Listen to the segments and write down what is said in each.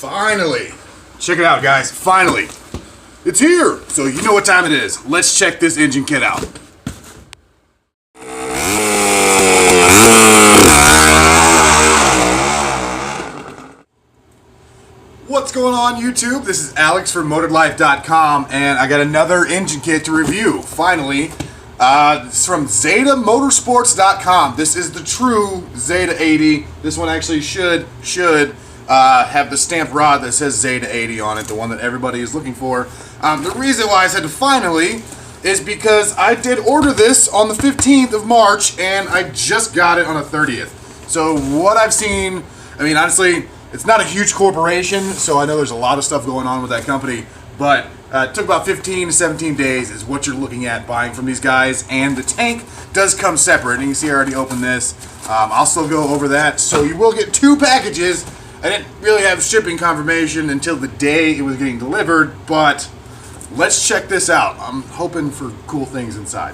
Finally. Check it out, guys. Finally. It's here. So you know what time it is. Let's check this engine kit out. What's going on, YouTube? This is Alex from Motorized.com, and I got another engine kit to review. Finally. It's from ZEDA This is the true ZEDA80. This one actually should have the stamped rod that says ZEDA80 on it, the one that everybody is looking for. The reason why I said finally is because I did order this on the 15th of March, and I just got it on the 30th. So what I've seen, I mean, honestly, it's not a huge corporation, so I know there's a lot of stuff going on with that company, but it took about 15 to 17 days is what you're looking at buying from these guys, and the tank does come separate, and you can see I already opened this. I'll still go over that, so you will get 2 packages. I didn't really have shipping confirmation until the day it was getting delivered, but let's check this out. I'm hoping for cool things inside.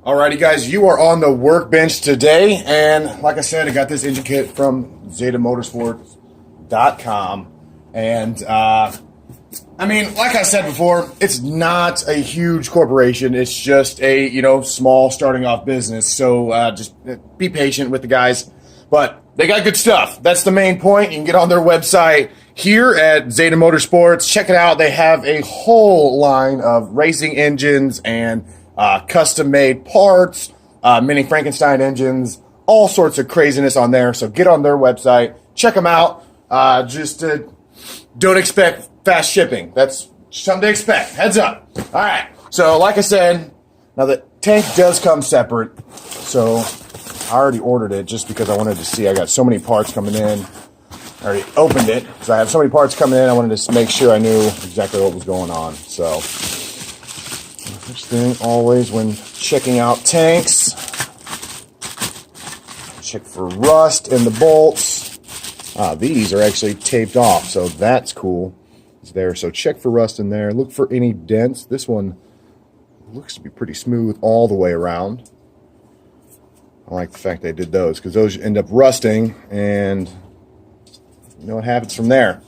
Alrighty guys, you are on the workbench today, and like I said, I got this engine kit from ZEDAMotorsports.com. And, I mean, like I said before, it's not a huge corporation. It's just a, small starting off business. So, just be patient with the guys. But they got good stuff. That's the main point. You can get on their website here at ZEDA Motorsports. Check it out. They have a whole line of racing engines and custom-made parts, mini Frankenstein engines, all sorts of craziness on there. So get on their website. Check them out. Don't expect fast shipping. That's something to expect. Heads up. All right. So, like I said, now the tank does come separate. So, I already ordered it just because I wanted to see. I got so many parts coming in. I already opened it. So, I have so many parts coming in. I wanted to make sure I knew exactly what was going on. So, first thing always when checking out tanks, check for rust in the bolts. These are actually taped off, so that's cool. It's there, so check for rust in there. Look for any dents. This one looks to be pretty smooth all the way around. I like the fact they did those, because those end up rusting, and you know what happens from there.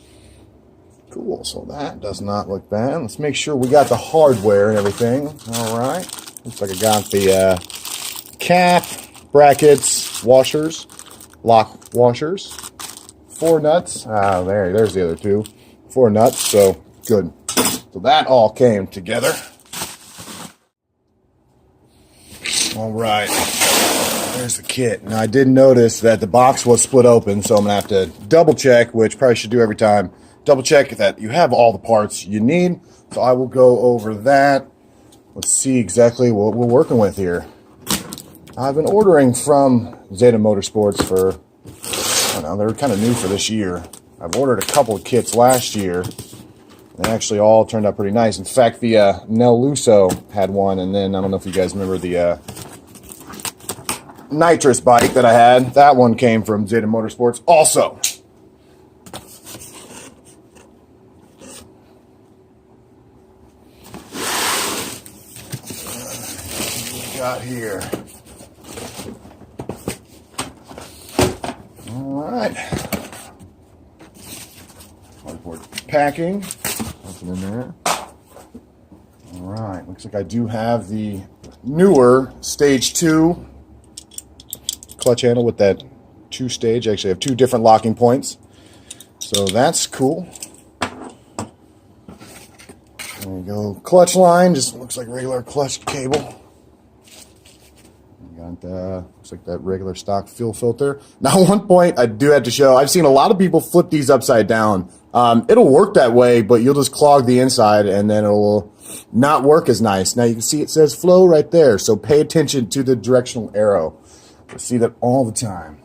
Cool, so that does not look bad. Let's make sure we got the hardware and everything. All right, looks like I got the cap, brackets, washers, lock washers. 4 nuts. There's the other 2. 4 nuts, so good. So that all came together. All right. There's the kit. Now I did notice that the box was split open, so I'm going to have to double check, which probably should do every time. Double check that you have all the parts you need. So I will go over that. Let's see exactly what we're working with here. I've been ordering from ZEDA Motorsports for, I don't know, they're kind of new for this year. I've ordered a couple of kits last year. They actually all turned out pretty nice. In fact, the Nel Luso had one, and then I don't know if you guys remember the nitrous bike that I had. That one came from ZEDA Motorsports also. What we got here? Alright. Cardboard packing. Nothing in there. Alright. Looks like I do have the newer Stage 2 clutch handle with that 2-stage. Actually, I have 2 different locking points. So that's cool. There we go. Clutch line. Just looks like regular clutch cable. Looks like that regular stock fuel filter. Now, one point I do have to show, I've seen a lot of people flip these upside down. It'll work that way, but you'll just clog the inside, and then it will not work as nice. Now, you can see it says flow right there, so pay attention to the directional arrow. I see that all the time.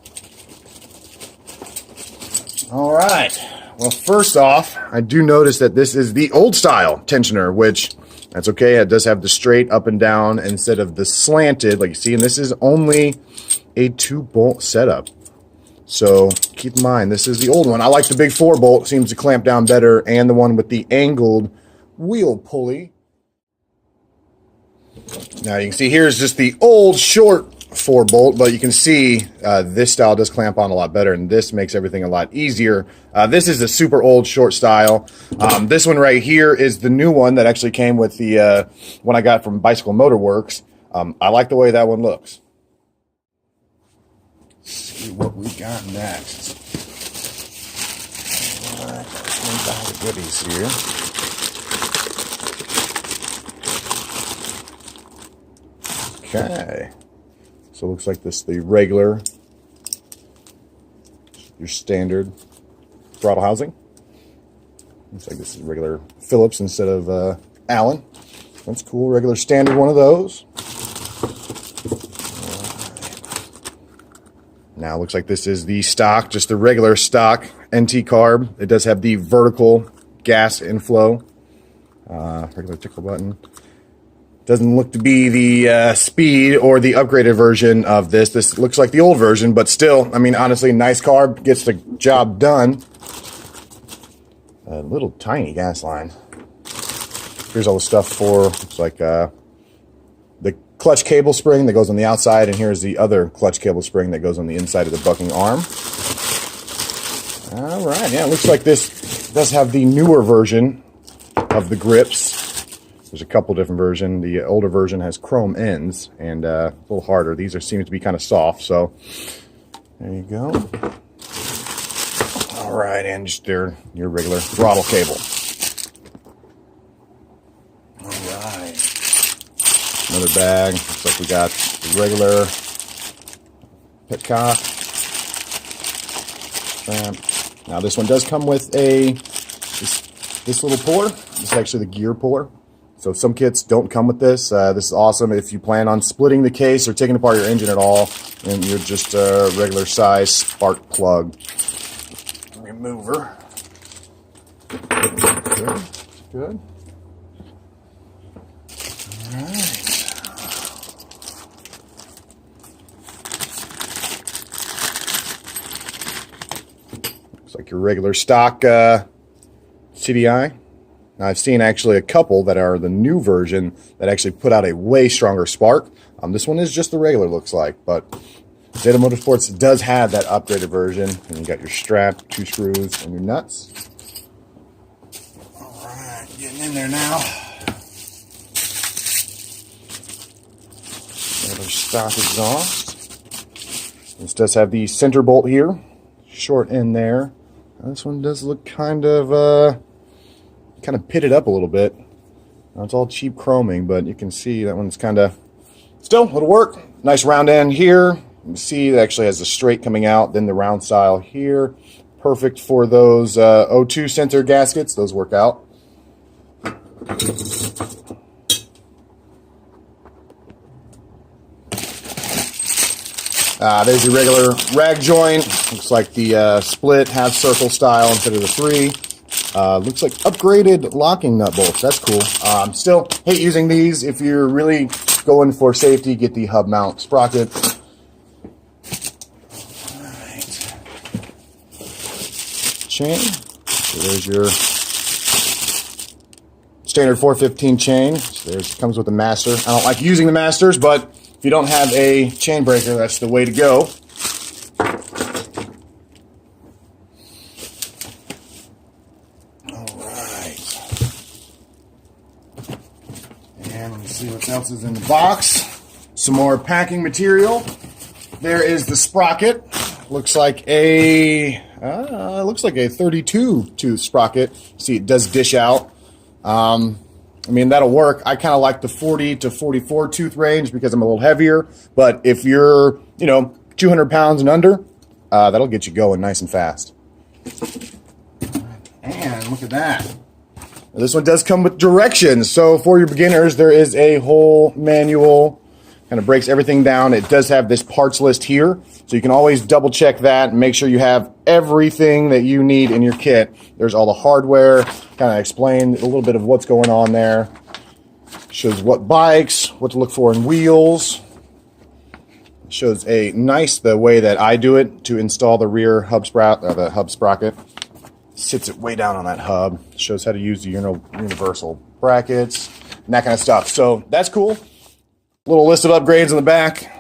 All right. Well, first off, I do notice that this is the old style tensioner, which that's okay. It does have the straight up and down instead of the slanted, like you see, and this is only a 2-bolt setup. So keep in mind, this is the old one. I like the big 4-bolt, seems to clamp down better, and the one with the angled wheel pulley. Now you can see here's just the old short 4-bolt, but you can see this style does clamp on a lot better, and this makes everything a lot easier. This is the super old short style. This one right here is the new one that actually came with the one I got from Bicycle Motor Works. I like the way that one looks. Let's see what we got next. All right, let's bag of goodies here. Okay. So it looks like this the regular, your standard throttle housing. Looks like this is regular Phillips instead of Allen. That's cool, regular standard one of those. Now it looks like this is the stock, just the regular stock NT carb. It does have the vertical gas inflow, regular tickle button. Doesn't look to be the speed or the upgraded version of this. This looks like the old version, but still, I mean, honestly, nice carb, gets the job done. A little tiny gas line. Here's all the stuff for, looks like the clutch cable spring that goes on the outside, and here's the other clutch cable spring that goes on the inside of the bucking arm. All right, yeah, it looks like this does have the newer version of the grips. There's a couple different versions. The older version has chrome ends and a little harder. These seem to be kind of soft, so there you go. All right, and just your regular throttle cable. All right. Another bag. Looks like we got the regular petcock. Now this one does come with this little puller. This is actually the gear puller. So some kits don't come with this. This is awesome if you plan on splitting the case or taking apart your engine at all, and you're just a regular size spark plug remover. Good. Good. All right. Looks like your regular stock CDI. Now, I've seen actually a couple that are the new version that actually put out a way stronger spark. This one is just the regular, looks like, but ZEDA Motorsports does have that upgraded version. And you got your strap, 2 screws, and your nuts. All right, getting in there now. Regular stock exhaust. This does have the center bolt here, short end there. Now, this one does look kind of pitted up a little bit. Now, it's all cheap chroming, but you can see that one's kind of still, it'll work. Nice round end here. You can see it actually has the straight coming out, then the round style here. Perfect for those O2 sensor gaskets. Those work out. There's your regular rag joint. Looks like the split half circle style instead of the 3. Looks like upgraded locking nut bolts. That's cool. Still hate using these. If you're really going for safety, get the hub mount sprocket. All right. Chain. So there's your standard 415 chain. So there's comes with the master. I don't like using the masters, but if you don't have a chain breaker, that's the way to go. And let me see what else is in the box. Some more packing material. There is the sprocket. Looks like a 32 tooth sprocket. See, it does dish out. I mean, that'll work. I kind of like the 40 to 44 tooth range because I'm a little heavier. But if you're, 200 pounds and under, that'll get you going nice and fast. And look at that. This one does come with directions. So for your beginners, there is a whole manual. Kind of breaks everything down. It does have this parts list here. So you can always double check that and make sure you have everything that you need in your kit. There's all the hardware. Kind of explain a little bit of what's going on there. Shows what bikes, what to look for in wheels. Shows the way that I do it to install the rear hub sprocket. Sits it way down on that hub. Shows how to use the universal brackets and that kind of stuff. So that's cool. Little list of upgrades in the back.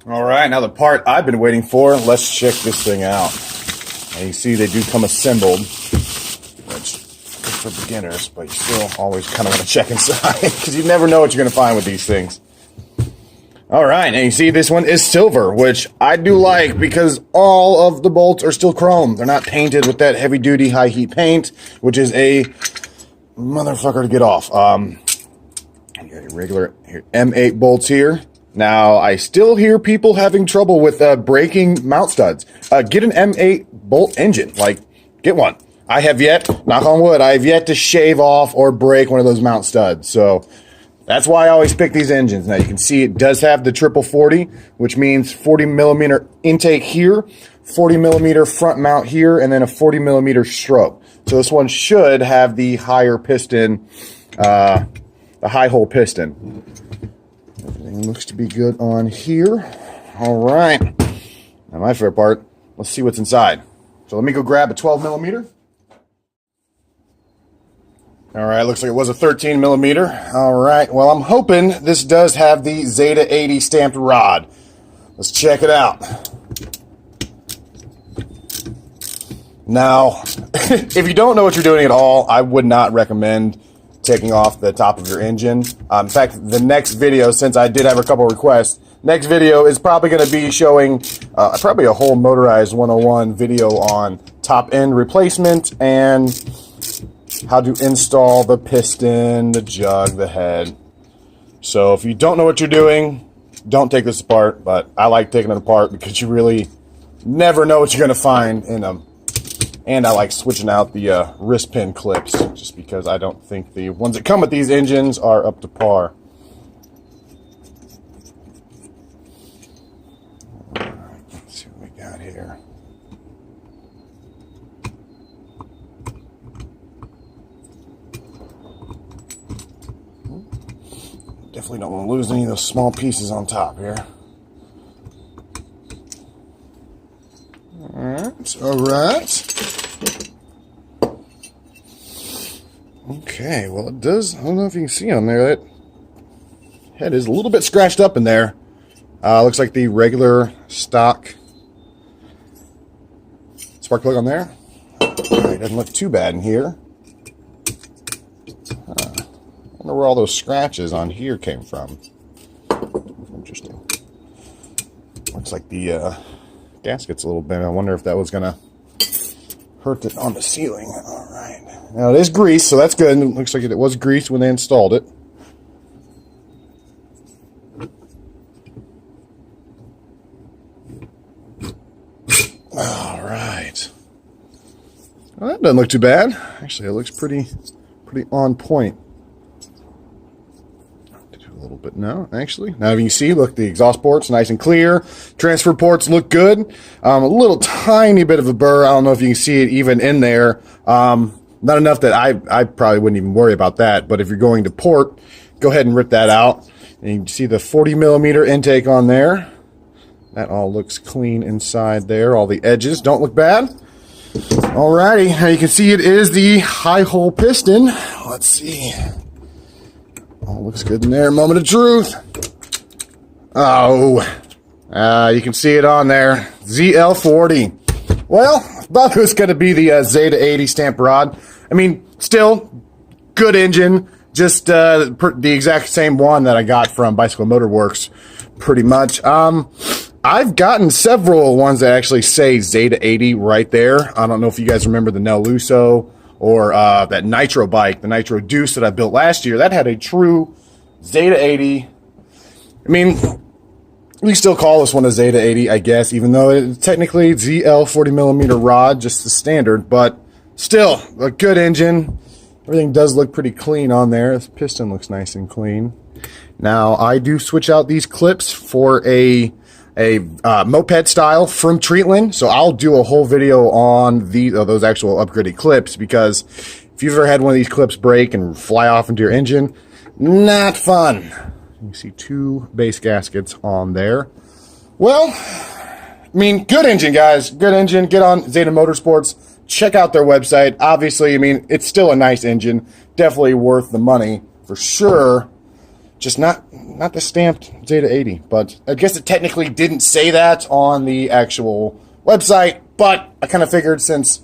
All right, now the part I've been waiting for. Let's check this thing out. Now you see they do come assembled, which is good for beginners, but you still always kind of want to check inside because you never know what you're going to find with these things. All right, and you see this one is silver, which I do like because all of the bolts are still chrome. They're not painted with that heavy-duty high-heat paint, which is a motherfucker to get off. You got your regular M8 bolts here. Now, I still hear people having trouble with breaking mount studs. Get an M8 bolt engine. Like, get one. I have yet, knock on wood, I have yet to shave off or break one of those mount studs. So, that's why I always pick these engines. Now, you can see it does have the triple 40, which means 40 millimeter intake here, 40 millimeter front mount here, and then a 40 millimeter stroke. So, this one should have the higher piston, the high hole piston. Everything looks to be good on here. All right. Now my favorite part, let's see what's inside. So let me go grab a 12 millimeter. All right, looks like it was a 13 millimeter. All right, well, I'm hoping this does have the ZEDA80 stamped rod. Let's check it out. Now, if you don't know what you're doing at all, I would not recommend taking off the top of your engine. In fact, the next video, since I did have a couple requests, next video is probably going to be showing probably a whole Motorized 101 video on top end replacement and how to install the piston, the jug, the head. So if you don't know what you're doing, don't take this apart, but I like taking it apart because you really never know what you're going to find in them. And I like switching out the wrist pin clips just because I don't think the ones that come with these engines are up to par. All right, let's see what we got here. Definitely don't want to lose any of those small pieces on top here. All right. Okay, well it does, I don't know if you can see on there, that head is a little bit scratched up in there. Looks like the regular stock spark plug on there. It doesn't look too bad in here. I wonder where all those scratches on here came from. Interesting. Looks like the gasket's a little bent. I wonder if that was gonna hurt it on the ceiling. All right. Now it is greased, so that's good. It looks like it was greased when they installed it. All right. Well, that doesn't look too bad. Actually, it looks pretty on point. A little bit now, actually. Now you can see, look, the exhaust ports nice and clear. Transfer ports look good. A little tiny bit of a burr. I don't know if you can see it even in there. Not enough that I probably wouldn't even worry about that. But if you're going to port, go ahead and rip that out. And you can see the 40 millimeter intake on there. That all looks clean inside there. All the edges don't look bad. Alrighty, now you can see it is the high hole piston. Let's see. Oh, looks good in there. Moment of truth. Oh, you can see it on there. ZL40. Well, thought it was going to be the ZEDA80 stamp rod. I mean, still good engine. Just the exact same one that I got from Bicycle Motor Works, pretty much. I've gotten several ones that actually say ZEDA80 right there. I don't know if you guys remember the Nel Luso or that Nitro bike, the Nitro Deuce that I built last year. That had a true ZEDA80. I mean, we still call this one a ZEDA80, I guess, even though it's technically ZL 40 millimeter rod, just the standard, but still a good engine. Everything does look pretty clean on there. This piston looks nice and clean. Now, I do switch out these clips for a moped style from Treatland, so I'll do a whole video on those actual upgraded clips, because if you've ever had one of these clips break and fly off into your engine, not fun. You see two base gaskets on there. Well, I mean, good engine, guys. Good engine. Get on ZEDA Motorsports. Check out their website. Obviously, I mean, it's still a nice engine. Definitely worth the money for sure. Just not the stamped ZEDA80, but I guess it technically didn't say that on the actual website, but I kind of figured since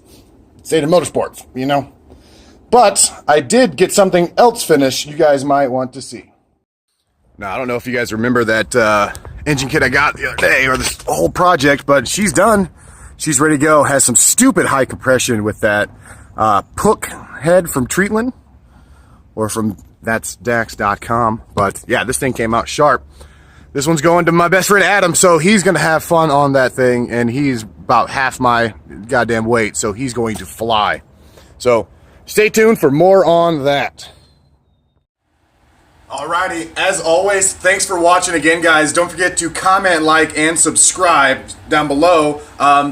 ZEDA Motorsports, you know. But I did get something else finished you guys might want to see. Now, I don't know if you guys remember that engine kit I got the other day, or this whole project, but she's done. She's ready to go. Has some stupid high compression with that Pook head from Treatland, or from that's Dax.com. But yeah, this thing came out sharp. This one's going to my best friend Adam, so he's going to have fun on that thing, and he's about half my goddamn weight, so he's going to fly. So stay tuned for more on that. Alrighty, as always, thanks for watching again, guys. Don't forget to comment, like, and subscribe down below.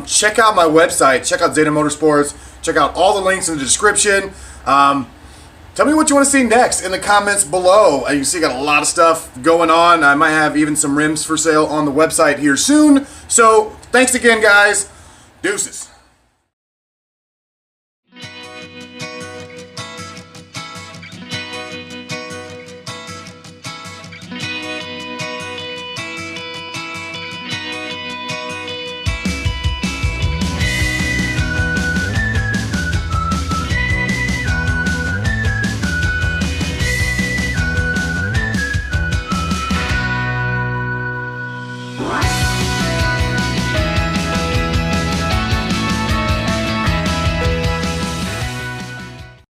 Check out my website. Check out ZEDA Motorsports. Check out all the links in the description. Tell me what you want to see next in the comments below. You can see I got a lot of stuff going on. I might have even some rims for sale on the website here soon. So, thanks again, guys. Deuces.